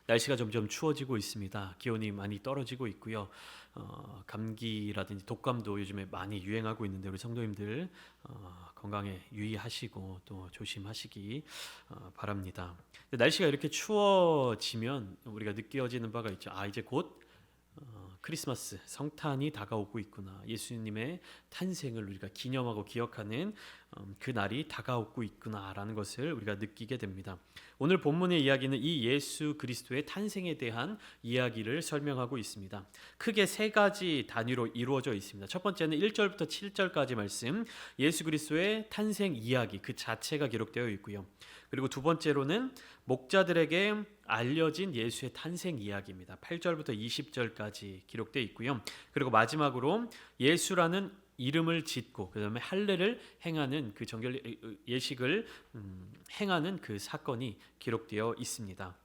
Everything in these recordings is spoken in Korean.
날씨가 점점 추워지고 있습니다. 기온이 많이 떨어지고 있고요. 감기라든지 독감도 요즘에 많이 유행하고 있는데 우리 성도님들 건강에 유의하시고 또 조심하시기 바랍니다. 날씨가 이렇게 추워지면 우리가 느껴지는 바가 있죠. 이제 곧 크리스마스 성탄이 다가오고 있구나. 예수님의 탄생을 우리가 기념하고 기억하는 그 날이 다가오고 있구나라는 것을 우리가 느끼게 됩니다. 오늘 본문의 이야기는 이 예수 그리스도의 탄생에 대한 이야기를 설명하고 있습니다. 크게 세 가지 단위로 이루어져 있습니다. 첫 번째는 1절부터 7절까지 말씀, 예수 그리스도의 탄생 이야기 그 자체가 기록되어 있고요. 그리고 두 번째로는 목자들에게 알려진 예수의 탄생 이야기입니다. 8절부터 20절까지 기록되어 있고요. 그리고 마지막으로 예수라는 이름을 짓고 그다음에 할례를 행하는 그 정결 예식을 행하는 그 사건이 기록되어 있습니다.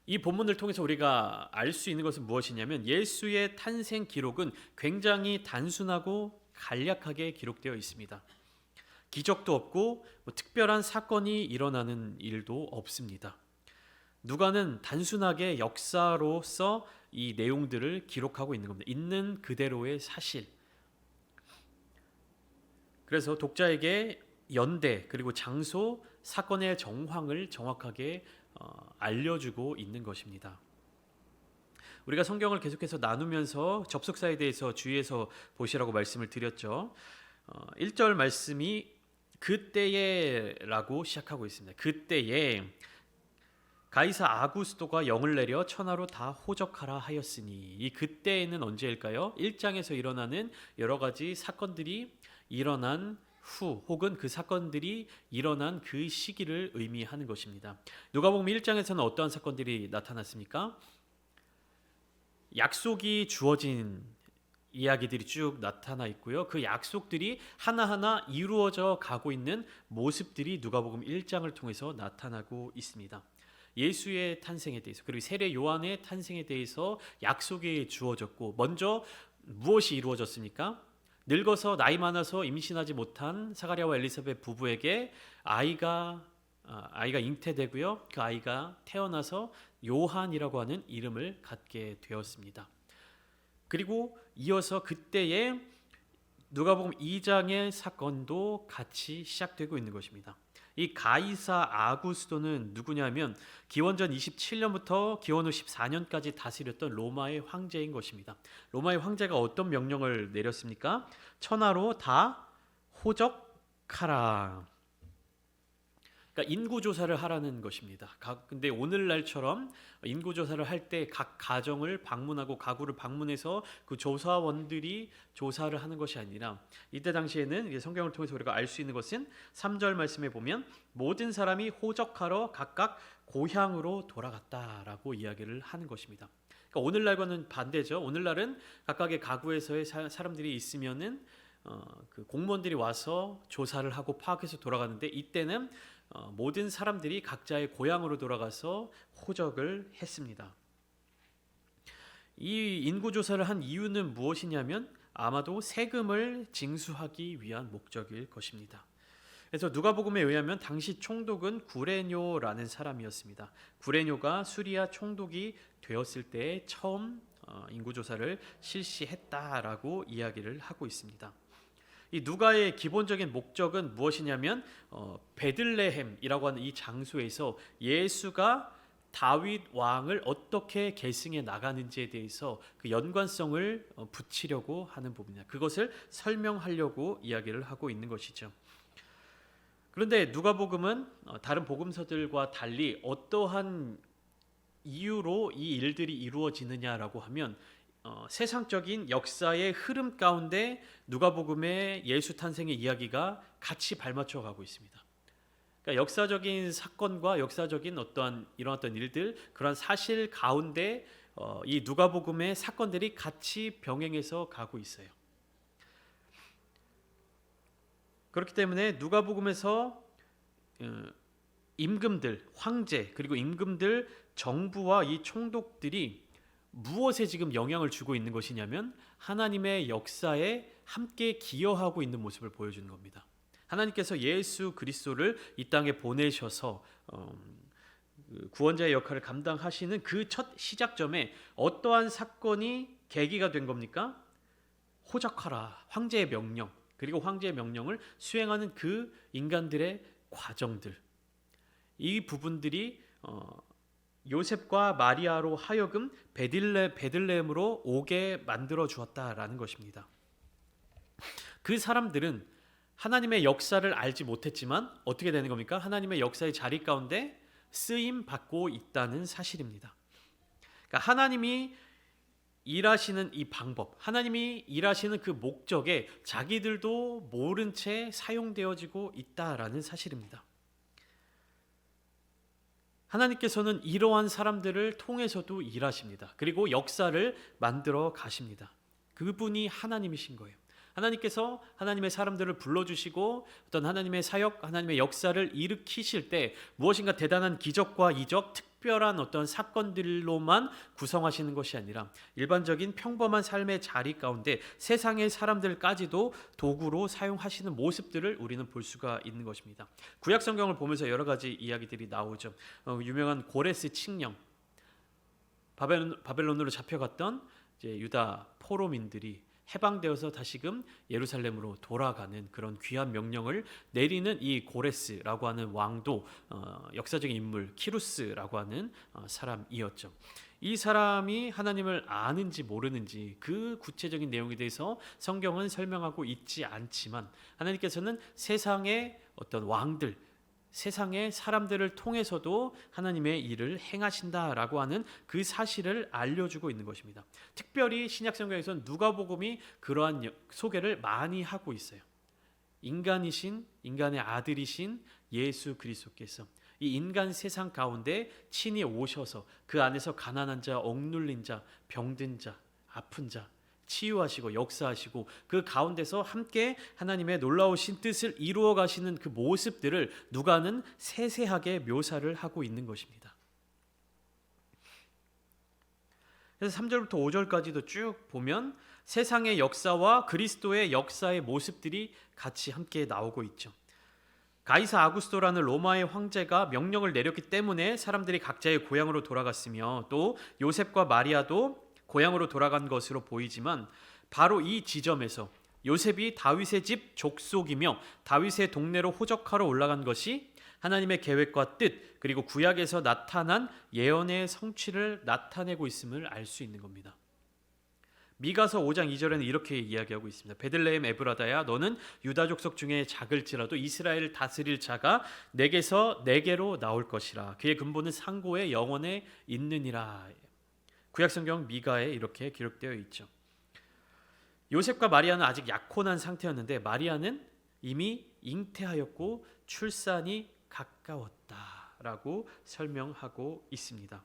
이 본문을 통해서 우리가 알 수 있는 것은 무엇이냐면 예수의 탄생 기록은 굉장히 단순하고 간략하게 기록되어 있습니다. 기적도 없고 특별한 사건이 일어나는 일도 없습니다. 누가는 단순하게 역사로서 이 내용들을 기록하고 있는 겁니다. 있는 그대로의 사실. 그래서 독자에게 연대 그리고 장소, 사건의 정황을 정확하게 알려주고 있는 것입니다. 우리가 성경을 계속해서 나누면서 접속사에 대해서 주의해서 보시라고 말씀을 드렸죠. 1절 말씀이 그때에라고 시작하고 있습니다. 그때에 가이사 아구스도가 영을 내려 천하로 다 호적하라 하였으니, 이 그때에는 언제일까요? 1장에서 일어나는 여러 가지 사건들이 일어난 후 혹은 그 사건들이 일어난 그 시기를 의미하는 것입니다. 누가복음 1장에서는 어떠한 사건들이 나타났습니까? 약속이 주어진 이야기들이 쭉 나타나 있고요. 그 약속들이 하나하나 이루어져 가고 있는 모습들이 누가복음 1장을 통해서 나타나고 있습니다. 예수의 탄생에 대해서 그리고 세례 요한의 탄생에 대해서 약속이 주어졌고, 먼저 무엇이 이루어졌습니까? 늙어서 나이 많아서 임신하지 못한 사가랴와 엘리사벳 부부에게 아이가 잉태되고요. 그 아이가 태어나서 요한이라고 하는 이름을 갖게 되었습니다. 그리고 이어서 그때에 누가복음 2장의 사건도 같이 시작되고 있는 것입니다. 이 가이사 아구스도는 누구냐면 기원전 27년부터 기원 후 14년까지 다스렸던 로마의 황제인 것입니다. 로마의 황제가 어떤 명령을 내렸습니까? 천하로 다 호적하라. 그러니까 인구조사를 하라는 것입니다. 근데 오늘날처럼 인구조사를 할 때 각 가정을 방문하고 가구를 방문해서 그 조사원들이 조사를 하는 것이 아니라, 이때 당시에는 성경을 통해서 우리가 알 수 있는 것은 3절 말씀에 보면 모든 사람이 호적하러 각각 고향으로 돌아갔다라고 이야기를 하는 것입니다. 그러니까 오늘날과는 반대죠. 오늘날은 각각의 가구에서의 사람들이 있으면은 그 공무원들이 와서 조사를 하고 파악해서 돌아가는데, 이때는 모든 사람들이 각자의 고향으로 돌아가서 호적을 했습니다. 이 인구조사를 한 이유는 무엇이냐면 아마도 세금을 징수하기 위한 목적일 것입니다. 그래서 누가복음에 의하면 당시 총독은 구레뇨라는 사람이었습니다. 구레뇨가 수리아 총독이 되었을 때 처음 인구조사를 실시했다라고 이야기를 하고 있습니다. 이 누가의 기본적인 목적은 무엇이냐면 베들레헴이라고 하는 이 장소에서 예수가 다윗 왕을 어떻게 계승해 나가는지에 대해서 그 연관성을 붙이려고 하는 부분이다. 그것을 설명하려고 이야기를 하고 있는 것이죠. 그런데 누가복음은 다른 복음서들과 달리 어떠한 이유로 이 일들이 이루어지느냐라고 하면 세상적인 역사의 흐름 가운데 누가복음의 예수 탄생의 이야기가 같이 발맞춰 가고 있습니다. 그러니까 역사적인 사건과 역사적인 어떠한 일어났던 일들, 그런 사실 가운데 이 누가복음의 사건들이 같이 병행해서 가고 있어요. 그렇기 때문에 누가복음에서 임금들, 황제 그리고 임금들, 정부와 이 총독들이 무엇에 지금 영향을 주고 있는 것이냐면 하나님의 역사에 함께 기여하고 있는 모습을 보여주는 겁니다. 하나님께서 예수 그리스도를 이 땅에 보내셔서 구원자의 역할을 감당하시는 그 첫 시작점에 어떠한 사건이 계기가 된 겁니까? 호적하라, 황제의 명령, 그리고 황제의 명령을 수행하는 그 인간들의 과정들, 이 부분들이 요셉과 마리아로 하여금 베들레헴으로 오게 만들어 주었다라는 것입니다. 그 사람들은 하나님의 역사를 알지 못했지만 어떻게 되는 겁니까? 하나님의 역사의 자리 가운데 쓰임 받고 있다는 사실입니다. 그러니까 하나님이 일하시는 이 방법, 하나님이 일하시는 그 목적에 자기들도 모른 채 사용되어지고 있다라는 사실입니다. 하나님께서는 이러한 사람들을 통해서도 일하십니다. 그리고 역사를 만들어 가십니다. 그분이 하나님이신 거예요. 하나님께서 하나님의 사람들을 불러주시고 어떤 하나님의 사역, 하나님의 역사를 일으키실 때 무엇인가 대단한 기적과 이적, 특별한 어떤 사건들로만 구성하시는 것이 아니라 일반적인 평범한 삶의 자리 가운데 세상의 사람들까지도 도구로 사용하시는 모습들을 우리는 볼 수가 있는 것입니다. 구약 성경을 보면서 여러 가지 이야기들이 나오죠. 유명한 고레스 칙령, 바벨론으로 잡혀갔던 이제 유다 포로민들이 해방되어서 다시금 예루살렘으로 돌아가는 그런 귀한 명령을 내리는 이 고레스라고 하는 왕도 역사적인 인물 키루스라고 하는 사람이었죠. 이 사람이 하나님을 아는지 모르는지 그 구체적인 내용에 대해서 성경은 설명하고 있지 않지만 하나님께서는 세상의 어떤 왕들, 세상의 사람들을 통해서도 하나님의 일을 행하신다라고 하는 그 사실을 알려주고 있는 것입니다. 특별히 신약성경에서는 누가복음이 그러한 소개를 많이 하고 있어요. 인간의 아들이신 예수 그리스도께서 이 인간 세상 가운데 친히 오셔서 그 안에서 가난한 자, 억눌린 자, 병든 자, 아픈 자 치유하시고 역사하시고 그 가운데서 함께 하나님의 놀라우신 뜻을 이루어 가시는 그 모습들을 누가는 세세하게 묘사를 하고 있는 것입니다. 그래서 3절부터 5절까지도 쭉 보면 세상의 역사와 그리스도의 역사의 모습들이 같이 함께 나오고 있죠. 가이사 아구스토라는 로마의 황제가 명령을 내렸기 때문에 사람들이 각자의 고향으로 돌아갔으며 또 요셉과 마리아도 고향으로 돌아간 것으로 보이지만 바로 이 지점에서 요셉이 다윗의 집 족속이며 다윗의 동네로 호적하러 올라간 것이 하나님의 계획과 뜻 그리고 구약에서 나타난 예언의 성취를 나타내고 있음을 알 수 있는 겁니다. 미가서 5장 2절에는 이렇게 이야기하고 있습니다. 베들레헴 에브라다야 너는 유다 족속 중에 작을지라도 이스라엘을 다스릴 자가 내게로 나올 것이라 그의 근본은 상고의 영원에 있느니라. 구약성경 미가에 이렇게 기록되어 있죠. 요셉과 마리아는 아직 약혼한 상태였는데 마리아는 이미 잉태하였고 출산이 가까웠다라고 설명하고 있습니다.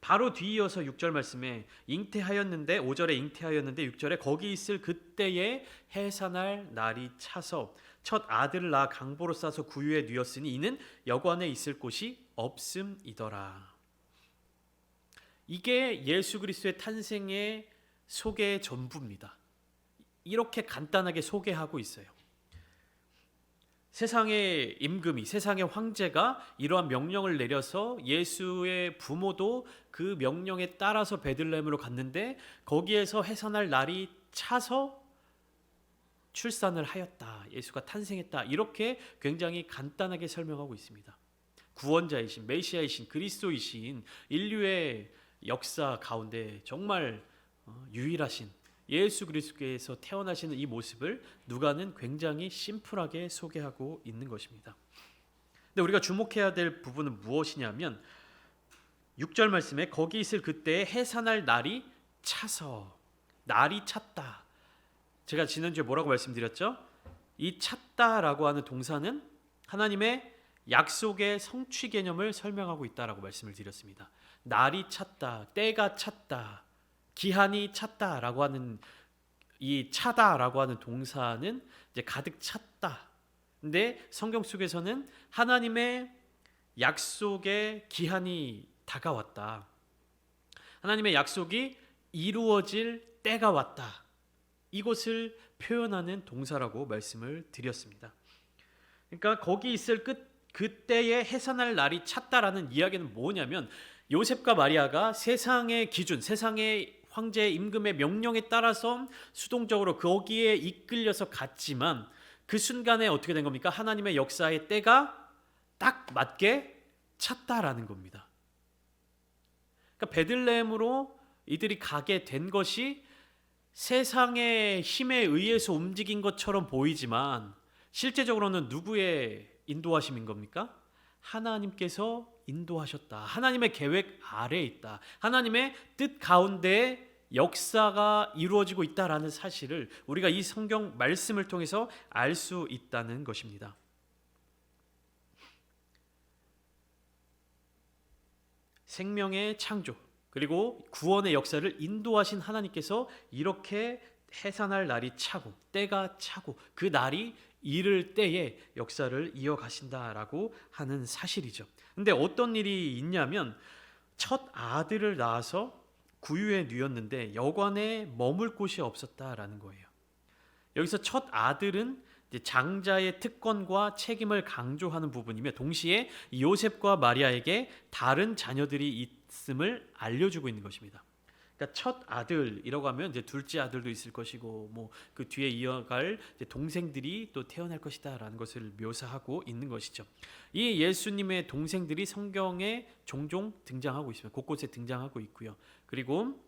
바로 뒤이어서 6절 말씀에 잉태하였는데 5절에 잉태하였는데 6절에 거기 있을 그때에 해산할 날이 차서 첫 아들을 낳아 강보로 싸서 구유에 뉘었으니 이는 여관에 있을 곳이 없음이더라. 이게 예수 그리스도의 탄생의 소개의 전부입니다. 이렇게 간단하게 소개하고 있어요. 세상의 임금이, 세상의 황제가 이러한 명령을 내려서 예수의 부모도 그 명령에 따라서 베들레헴으로 갔는데 거기에서 해산할 날이 차서 출산을 하였다. 예수가 탄생했다. 이렇게 굉장히 간단하게 설명하고 있습니다. 구원자이신, 메시아이신, 그리스도이신 인류의 역사 가운데 정말 유일하신 예수 그리스도께서 태어나시는 이 모습을 누가는 굉장히 심플하게 소개하고 있는 것입니다. 근데 우리가 주목해야 될 부분은 무엇이냐면 6절 말씀에 거기 있을 그때에 해산할 날이 차서 날이 찼다. 제가 지난주에 뭐라고 말씀드렸죠? 이 찼다라고 하는 동사는 하나님의 약속의 성취 개념을 설명하고 있다라고 말씀을 드렸습니다. 날이 찼다, 때가 찼다, 기한이 찼다라고 하는 이 차다라고 하는 동사는 이제 가득 찼다. 근데 성경 속에서는 하나님의 약속의 기한이 다가왔다. 하나님의 약속이 이루어질 때가 왔다. 이것을 표현하는 동사라고 말씀을 드렸습니다. 그러니까 거기 있을 그때에 해산할 날이 찼다라는 이야기는 뭐냐면 요셉과 마리아가 세상의 기준, 세상의 황제 임금의 명령에 따라서 수동적으로 거기에 이끌려서 갔지만 그 순간에 어떻게 된 겁니까? 하나님의 역사의 때가 딱 맞게 찼다라는 겁니다. 그러니까 베들레헴으로 이들이 가게 된 것이 세상의 힘에 의해서 움직인 것처럼 보이지만 실제적으로는 누구의 인도하심인 겁니까? 하나님께서 인도하셨다. 하나님의 계획 아래에 있다. 하나님의 뜻 가운데 역사가 이루어지고 있다라는 사실을 우리가 이 성경 말씀을 통해서 알 수 있다는 것입니다. 생명의 창조 그리고 구원의 역사를 인도하신 하나님께서 이렇게 해산할 날이 차고 때가 차고 그 날이 이를 때에 역사를 이어가신다라고 하는 사실이죠. 근데 어떤 일이 있냐면 첫 아들을 낳아서 구유에 누였는데 여관에 머물 곳이 없었다라는 거예요. 여기서 첫 아들은 장자의 특권과 책임을 강조하는 부분이며 동시에 요셉과 마리아에게 다른 자녀들이 있음을 알려주고 있는 것입니다. 그러니까 첫 아들이라고 하면 이제 둘째 아들도 있을 것이고 뭐 그 뒤에 이어갈 동생들이 또 태어날 것이다라는 것을 묘사하고 있는 것이죠. 이 예수님의 동생들이 성경에 종종 등장하고 있습니다. 곳곳에 등장하고 있고요. 그리고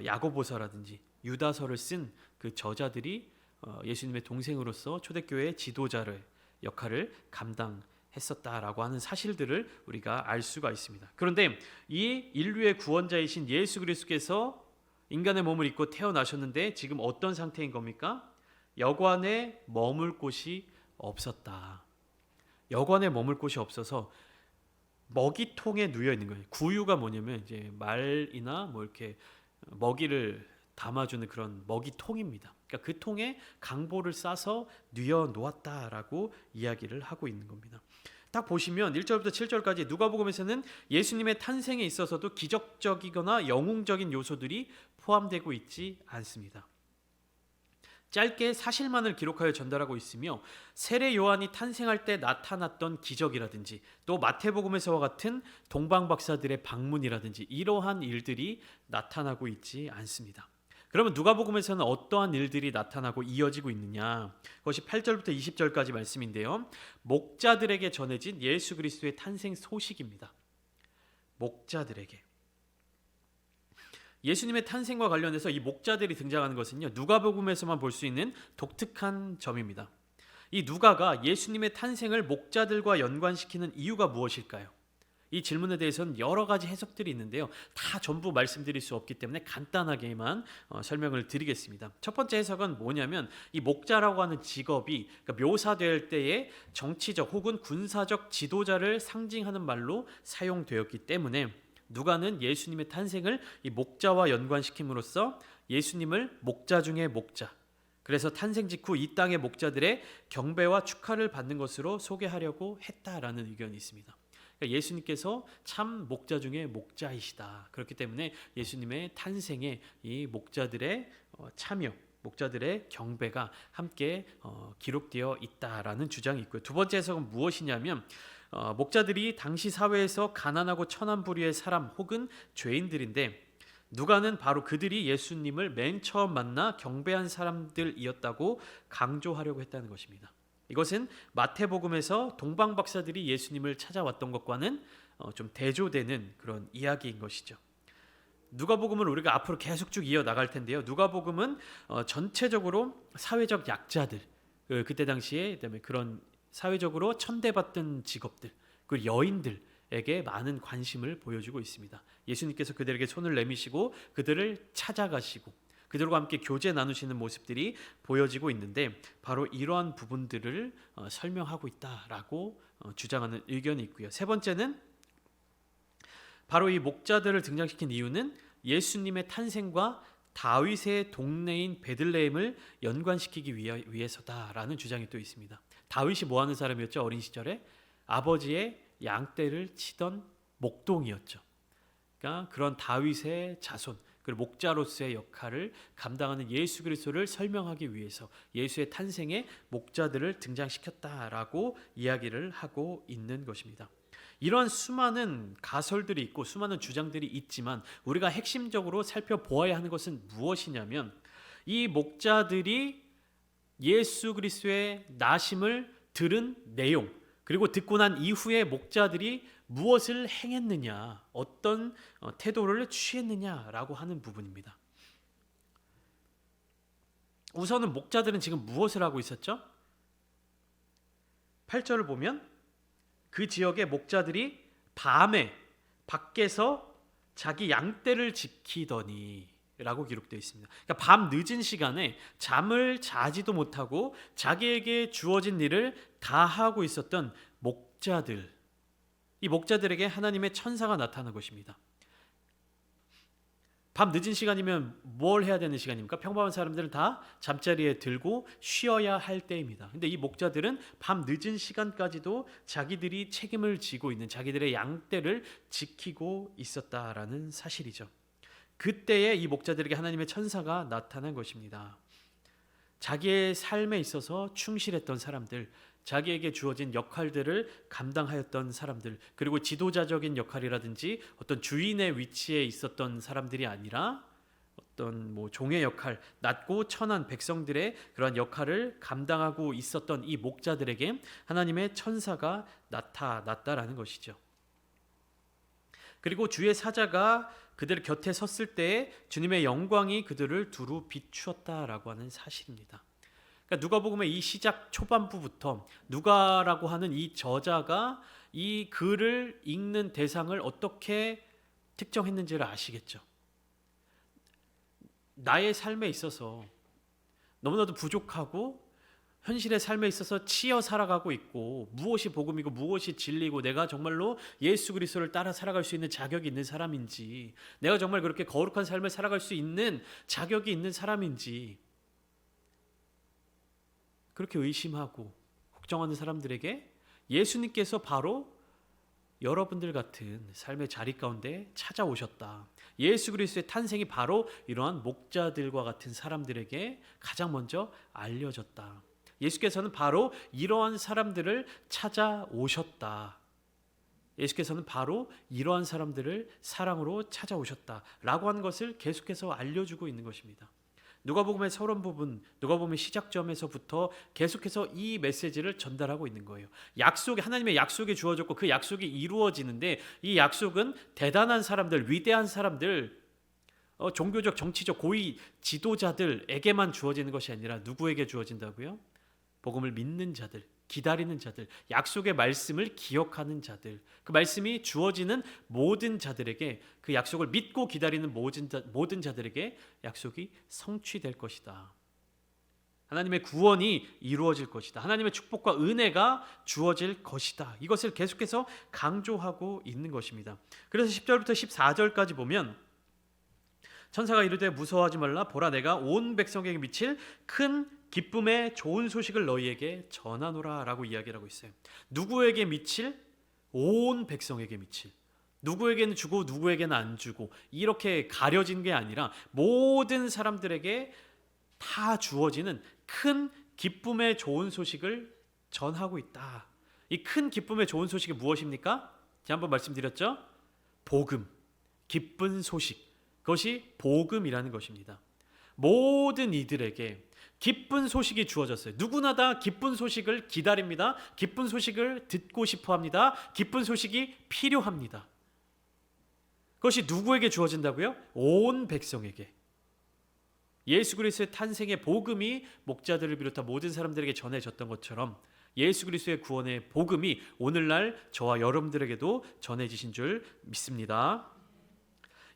야고보서라든지 유다서를 쓴 그 저자들이 예수님의 동생으로서 초대교회의 지도자의 역할을 감당했었다라고 하는 사실들을 우리가 알 수가 있습니다. 그런데 이 인류의 구원자이신 예수 그리스도께서 인간의 몸을 입고 태어나셨는데 지금 어떤 상태인 겁니까? 여관에 머물 곳이 없었다. 여관에 머물 곳이 없어서 먹이통에 누워 있는 거예요. 구유가 뭐냐면 이제 말이나 뭐 이렇게 먹이를 담아주는 그런 먹이통입니다. 그러니까 그 통에 강보를 싸서 뉘어 놓았다라고 이야기를 하고 있는 겁니다. 딱 보시면 1절부터 7절까지 누가복음에서는 예수님의 탄생에 있어서도 기적적이거나 영웅적인 요소들이 포함되고 있지 않습니다. 짧게 사실만을 기록하여 전달하고 있으며 세례 요한이 탄생할 때 나타났던 기적이라든지 또 마태복음에서와 같은 동방박사들의 방문이라든지 이러한 일들이 나타나고 있지 않습니다. 그러면 누가복음에서는 어떠한 일들이 나타나고 이어지고 있느냐? 그것이 8절부터 20절까지 말씀인데요. 목자들에게 전해진 예수 그리스도의 탄생 소식입니다. 목자들에게. 예수님의 탄생과 관련해서 이 목자들이 등장하는 것은요. 누가복음에서만 볼 수 있는 독특한 점입니다. 이 누가가 예수님의 탄생을 목자들과 연관시키는 이유가 무엇일까요? 이 질문에 대해서는 여러 가지 해석들이 있는데요. 다 전부 말씀드릴 수 없기 때문에 간단하게만 설명을 드리겠습니다. 첫 번째 해석은 뭐냐면 이 목자라고 하는 직업이 그러니까 묘사될 때에 정치적 혹은 군사적 지도자를 상징하는 말로 사용되었기 때문에 누가는 예수님의 탄생을 이 목자와 연관시킴으로써 예수님을 목자 중의 목자, 그래서 탄생 직후 이 땅의 목자들의 경배와 축하를 받는 것으로 소개하려고 했다라는 의견이 있습니다. 그러니까 예수님께서 참 목자 중에 목자이시다. 그렇기 때문에 예수님의 탄생에 이 목자들의 참여, 목자들의 경배가 함께 기록되어 있다라는 주장이 있고요. 두 번째 해석은 무엇이냐면 목자들이 당시 사회에서 가난하고 천한부류의 사람 혹은 죄인들인데 누가는 바로 그들이 예수님을 맨 처음 만나 경배한 사람들이었다고 강조하려고 했다는 것입니다. 이것은 마태복음에서 동방박사들이 예수님을 찾아왔던 것과는 좀 대조되는 그런 이야기인 것이죠. 누가복음을 우리가 앞으로 계속 쭉 이어나갈 텐데요. 누가복음은 전체적으로 사회적 약자들, 그때 당시에 그다음에 그런 사회적으로 천대받던 직업들, 그리고 여인들에게 많은 관심을 보여주고 있습니다. 예수님께서 그들에게 손을 내미시고 그들을 찾아가시고 그들과 함께 교제 나누시는 모습들이 보여지고 있는데 바로 이러한 부분들을 설명하고 있다라고 주장하는 의견이 있고요. 세 번째는 바로 이 목자들을 등장시킨 이유는 예수님의 탄생과 다윗의 동네인 베들레헴을 연관시키기 위해서다라는 주장이 또 있습니다. 다윗이 뭐 하는 사람이었죠? 어린 시절에 아버지의 양떼를 치던 목동이었죠. 그러니까 그런 다윗의 자손, 그리고 목자로서의 역할을 감당하는 예수 그리스도를 설명하기 위해서 예수의 탄생에 목자들을 등장시켰다라고 이야기를 하고 있는 것입니다. 이런 수많은 가설들이 있고 수많은 주장들이 있지만 우리가 핵심적으로 살펴보아야 하는 것은 무엇이냐면 이 목자들이 예수 그리스도의 나심을 들은 내용, 그리고 듣고 난 이후에 목자들이 무엇을 행했느냐, 어떤 태도를 취했느냐라고 하는 부분입니다. 우선은 목자들은 지금 무엇을 하고 있었죠? 8절을 보면 그 지역의 목자들이 밤에 밖에서 자기 양떼를 지키더니 라고 기록되어 있습니다. 그러니까 밤 늦은 시간에 잠을 자지도 못하고 자기에게 주어진 일을 다 하고 있었던 목자들, 이 목자들에게 하나님의 천사가 나타난 것입니다. 밤 늦은 시간이면 뭘 해야 되는 시간입니까? 평범한 사람들은 다 잠자리에 들고 쉬어야 할 때입니다. 근데 이 목자들은 밤 늦은 시간까지도 자기들이 책임을 지고 있는 자기들의 양떼를 지키고 있었다라는 사실이죠. 그때에 이 목자들에게 하나님의 천사가 나타난 것입니다. 자기의 삶에 있어서 충실했던 사람들, 자기에게 주어진 역할들을 감당하였던 사람들, 그리고 지도자적인 역할이라든지 어떤 주인의 위치에 있었던 사람들이 아니라 어떤 종의 역할, 낮고 천한 백성들의 그러한 역할을 감당하고 있었던 이 목자들에게 하나님의 천사가 나타났다라는 것이죠. 그리고 주의 사자가 그들 곁에 섰을 때에 주님의 영광이 그들을 두루 비추었다라고 하는 사실입니다. 그러니까 누가복음의 이 시작 초반부부터 누가라고 하는 이 저자가 이 글을 읽는 대상을 어떻게 특정했는지를 아시겠죠. 나의 삶에 있어서 너무나도 부족하고 현실의 삶에 있어서 치여 살아가고 있고 무엇이 복음이고 무엇이 진리고 내가 정말로 예수 그리스도를 따라 살아갈 수 있는 자격이 있는 사람인지, 내가 정말 그렇게 거룩한 삶을 살아갈 수 있는 자격이 있는 사람인지 그렇게 의심하고 걱정하는 사람들에게 예수님께서 바로 여러분들 같은 삶의 자리 가운데 찾아오셨다. 예수 그리스도의 탄생이 바로 이러한 목자들과 같은 사람들에게 가장 먼저 알려졌다. 예수께서는 바로 이러한 사람들을 찾아오셨다. 예수께서는 바로 이러한 사람들을 사랑으로 찾아오셨다라고 하는 것을 계속해서 알려주고 있는 것입니다. 누가복음의 서론 부분, 누가복음의 시작점에서부터 계속해서 이 메시지를 전달하고 있는 거예요. 약속이, 하나님의 약속이 주어졌고 그 약속이 이루어지는데 이 약속은 대단한 사람들, 위대한 사람들, 종교적, 정치적 고위 지도자들에게만 주어지는 것이 아니라 누구에게 주어진다고요? 복음을 믿는 자들, 기다리는 자들, 약속의 말씀을 기억하는 자들, 그 말씀이 주어지는 모든 자들에게, 그 약속을 믿고 기다리는 모든 자들에게 약속이 성취될 것이다. 하나님의 구원이 이루어질 것이다. 하나님의 축복과 은혜가 주어질 것이다. 이것을 계속해서 강조하고 있는 것입니다. 그래서 10절부터 14절까지 보면 천사가 이르되 무서워하지 말라. 보라, 내가 온 백성에게 미칠 큰 기쁨의 좋은 소식을 너희에게 전하노라 라고 이야기를 하고 있어요. 누구에게 미칠? 온 백성에게 미칠. 누구에게는 주고 누구에게는 안 주고 이렇게 가려진 게 아니라 모든 사람들에게 다 주어지는 큰 기쁨의 좋은 소식을 전하고 있다. 이 큰 기쁨의 좋은 소식이 무엇입니까? 제가 한번 말씀드렸죠? 복음, 기쁜 소식. 그것이 복음이라는 것입니다. 모든 이들에게 기쁜 소식이 주어졌어요. 누구나 다 기쁜 소식을 기다립니다. 기쁜 소식을 듣고 싶어 합니다. 기쁜 소식이 필요합니다. 그것이 누구에게 주어진다고요? 온 백성에게. 예수 그리스도의 탄생의 복음이 목자들을 비롯한 모든 사람들에게 전해졌던 것처럼 예수 그리스도의 구원의 복음이 오늘날 저와 여러분들에게도 전해지신 줄 믿습니다.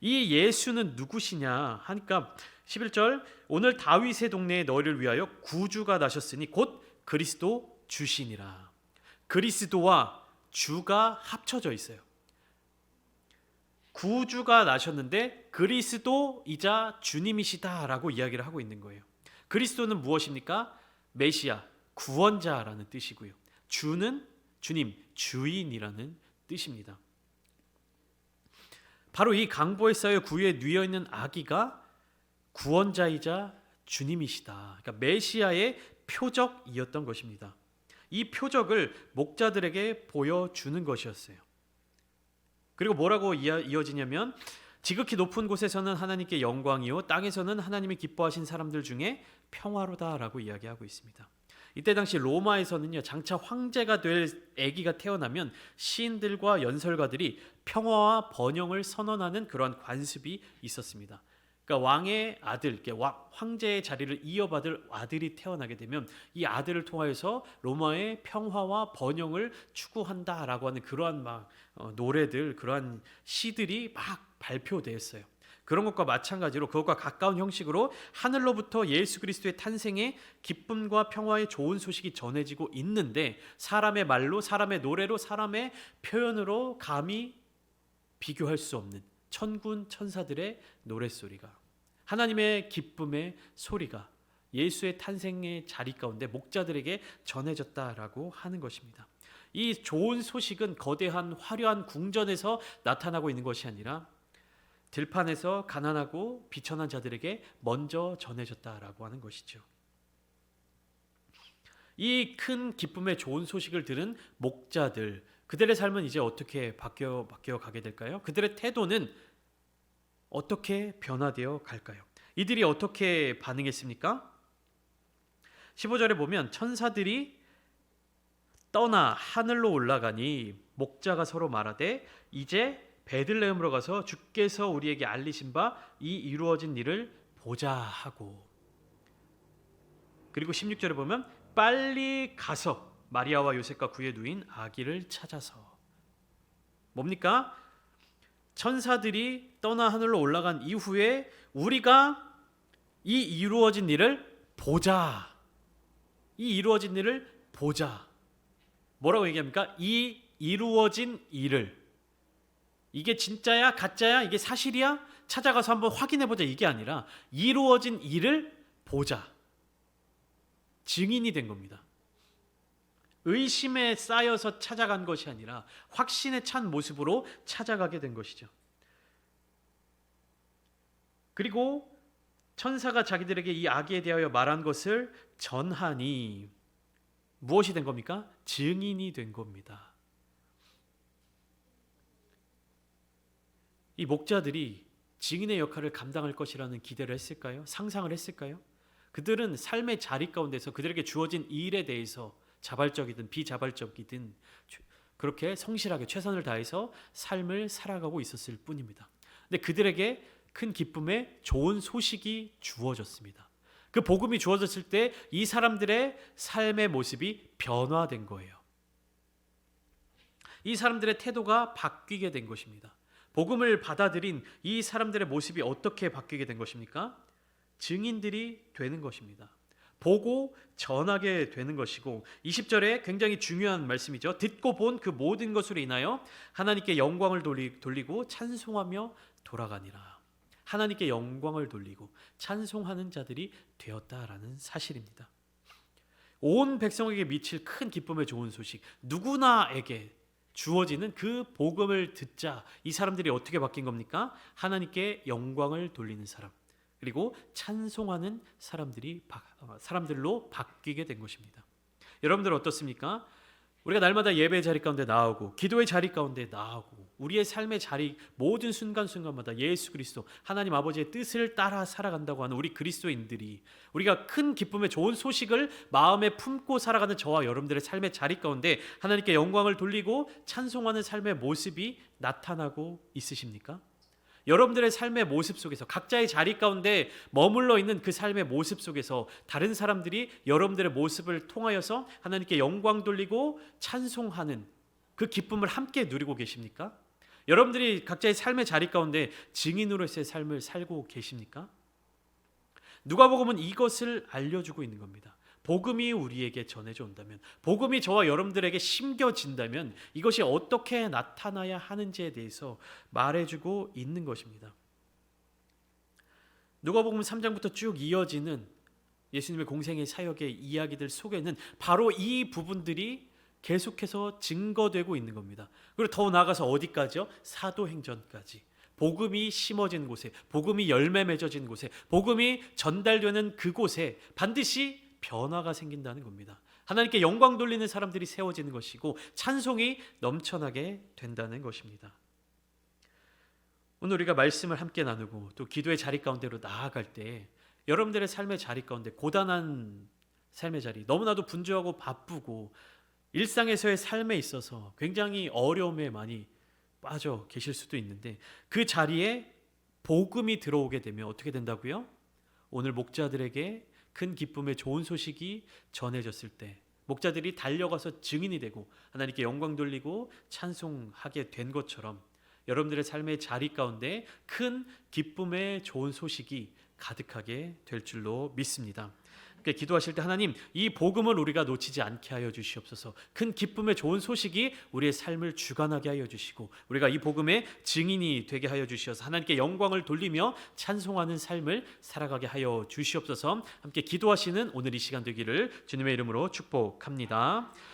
이 예수는 누구시냐 하니까 11절, 오늘 다윗의 동네에 너희를 위하여 구주가 나셨으니 곧 그리스도 주시니라. 그리스도와 주가 합쳐져 있어요. 구주가 나셨는데 그리스도이자 주님이시다라고 이야기를 하고 있는 거예요. 그리스도는 무엇입니까? 메시아, 구원자라는 뜻이고요. 주는 주님, 주인이라는 뜻입니다. 바로 이 강보에 쌓여 구유에 누워 있는 아기가 구원자이자 주님이시다. 그러니까 메시아의 표적이었던 것입니다. 이 표적을 목자들에게 보여주는 것이었어요. 그리고 뭐라고 이어지냐면 지극히 높은 곳에서는 하나님께 영광이요 땅에서는 하나님이 기뻐하신 사람들 중에 평화로다라고 이야기하고 있습니다. 이때 당시 로마에서는요, 장차 황제가 될 아기가 태어나면 시인들과 연설가들이 평화와 번영을 선언하는 그러한 관습이 있었습니다. 그러니까 왕의 아들, 황제의 자리를 이어받을 아들이 태어나게 되면 이 아들을 통하여서 로마의 평화와 번영을 추구한다라고 하는 그러한 노래들, 그러한 시들이 막 발표되었어요. 그런 것과 마찬가지로 그것과 가까운 형식으로 하늘로부터 예수 그리스도의 탄생의 기쁨과 평화의 좋은 소식이 전해지고 있는데 사람의 말로, 사람의 노래로, 사람의 표현으로 감히 비교할 수 없는 천군 천사들의 노랫소리가, 하나님의 기쁨의 소리가 예수의 탄생의 자리 가운데 목자들에게 전해졌다라고 하는 것입니다. 이 좋은 소식은 거대한 화려한 궁전에서 나타나고 있는 것이 아니라 들판에서 가난하고 비천한 자들에게 먼저 전해졌다라고 하는 것이죠. 이 큰 기쁨의 좋은 소식을 들은 목자들, 그들의 삶은 이제 어떻게 바뀌어 가게 될까요? 그들의 태도는 어떻게 변화되어 갈까요? 이들이 어떻게 반응했습니까? 15절에 보면 천사들이 떠나 하늘로 올라가니 목자가 서로 말하되 이제 베들레헴으로 가서 주께서 우리에게 알리신 바 이 이루어진 일을 보자 하고, 그리고 16절에 보면 빨리 가서 마리아와 요셉과 그의 누인 아기를 찾아서, 뭡니까? 천사들이 떠나 하늘로 올라간 이후에 우리가 이 이루어진 일을 보자. 이 이루어진 일을 보자. 뭐라고 얘기합니까? 이 이루어진 일을, 이게 진짜야? 가짜야? 이게 사실이야? 찾아가서 한번 확인해보자, 이게 아니라 이루어진 일을 보자. 증인이 된 겁니다. 의심에 쌓여서 찾아간 것이 아니라 확신에 찬 모습으로 찾아가게 된 것이죠. 그리고 천사가 자기들에게 이 아기에 대하여 말한 것을 전하니 무엇이 된 겁니까? 증인이 된 겁니다. 이 목자들이 증인의 역할을 감당할 것이라는 기대를 했을까요? 상상을 했을까요? 그들은 삶의 자리 가운데서 그들에게 주어진 일에 대해서 자발적이든 비자발적이든 그렇게 성실하게 최선을 다해서 삶을 살아가고 있었을 뿐입니다. 근데 그들에게 큰 기쁨의 좋은 소식이 주어졌습니다. 그 복음이 주어졌을 때 이 사람들의 삶의 모습이 변화된 거예요. 이 사람들의 태도가 바뀌게 된 것입니다. 복음을 받아들인 이 사람들의 모습이 어떻게 바뀌게 된 것입니까? 증인들이 되는 것입니다. 보고 전하게 되는 것이고, 20절에 굉장히 중요한 말씀이죠. 듣고 본 그 모든 것으로 인하여 하나님께 영광을 돌리고 찬송하며 돌아가니라. 하나님께 영광을 돌리고 찬송하는 자들이 되었다라는 사실입니다. 온 백성에게 미칠 큰 기쁨의 좋은 소식, 누구나에게 주어지는 그 복음을 듣자 이 사람들이 어떻게 바뀐 겁니까? 하나님께 영광을 돌리는 사람, 그리고 찬송하는 사람들로 바뀌게 된 것입니다. 여러분들 어떻습니까? 우리가 날마다 예배의 자리 가운데 나오고 기도의 자리 가운데 나오고 우리의 삶의 자리 모든 순간순간마다 예수 그리스도 하나님 아버지의 뜻을 따라 살아간다고 하는 우리 그리스도인들이, 우리가 큰 기쁨의 좋은 소식을 마음에 품고 살아가는 저와 여러분들의 삶의 자리 가운데 하나님께 영광을 돌리고 찬송하는 삶의 모습이 나타나고 있으십니까? 여러분들의 삶의 모습 속에서, 각자의 자리 가운데 머물러 있는 그 삶의 모습 속에서 다른 사람들이 여러분들의 모습을 통하여서 하나님께 영광 돌리고 찬송하는 그 기쁨을 함께 누리고 계십니까? 여러분들이 각자의 삶의 자리 가운데 증인으로서의 삶을 살고 계십니까? 누가복음은 이것을 알려주고 있는 겁니다. 복음이 우리에게 전해져 온다면, 복음이 저와 여러분들에게 심겨진다면 이것이 어떻게 나타나야 하는지에 대해서 말해주고 있는 것입니다. 누가복음 3장부터 쭉 이어지는 예수님의 공생의 사역의 이야기들 속에는 바로 이 부분들이 계속해서 증거되고 있는 겁니다. 그리고 더 나아가서 어디까지요? 사도행전까지. 복음이 심어진 곳에, 복음이 열매 맺어진 곳에, 복음이 전달되는 그곳에 반드시 변화가 생긴다는 겁니다. 하나님께 영광 돌리는 사람들이 세워지는 것이고 찬송이 넘쳐나게 된다는 것입니다. 오늘 우리가 말씀을 함께 나누고 또 기도의 자리 가운데로 나아갈 때 여러분들의 삶의 자리 가운데 고단한 삶의 자리, 너무나도 분주하고 바쁘고 일상에서의 삶에 있어서 굉장히 어려움에 많이 빠져 계실 수도 있는데 그 자리에 복음이 들어오게 되면 어떻게 된다고요? 오늘 목자들에게 큰 기쁨의 좋은 소식이 전해졌을 때 목자들이 달려가서 증인이 되고 하나님께 영광 돌리고 찬송하게 된 것처럼 여러분들의 삶의 자리 가운데 큰 기쁨의 좋은 소식이 가득하게 될 줄로 믿습니다. 그러니까 기도하실 때 하나님 이 복음을 우리가 놓치지 않게 하여 주시옵소서. 큰 기쁨의 좋은 소식이 우리의 삶을 주관하게 하여 주시고 우리가 이 복음의 증인이 되게 하여 주시어서 하나님께 영광을 돌리며 찬송하는 삶을 살아가게 하여 주시옵소서. 함께 기도하시는 오늘 이 시간 되기를 주님의 이름으로 축복합니다.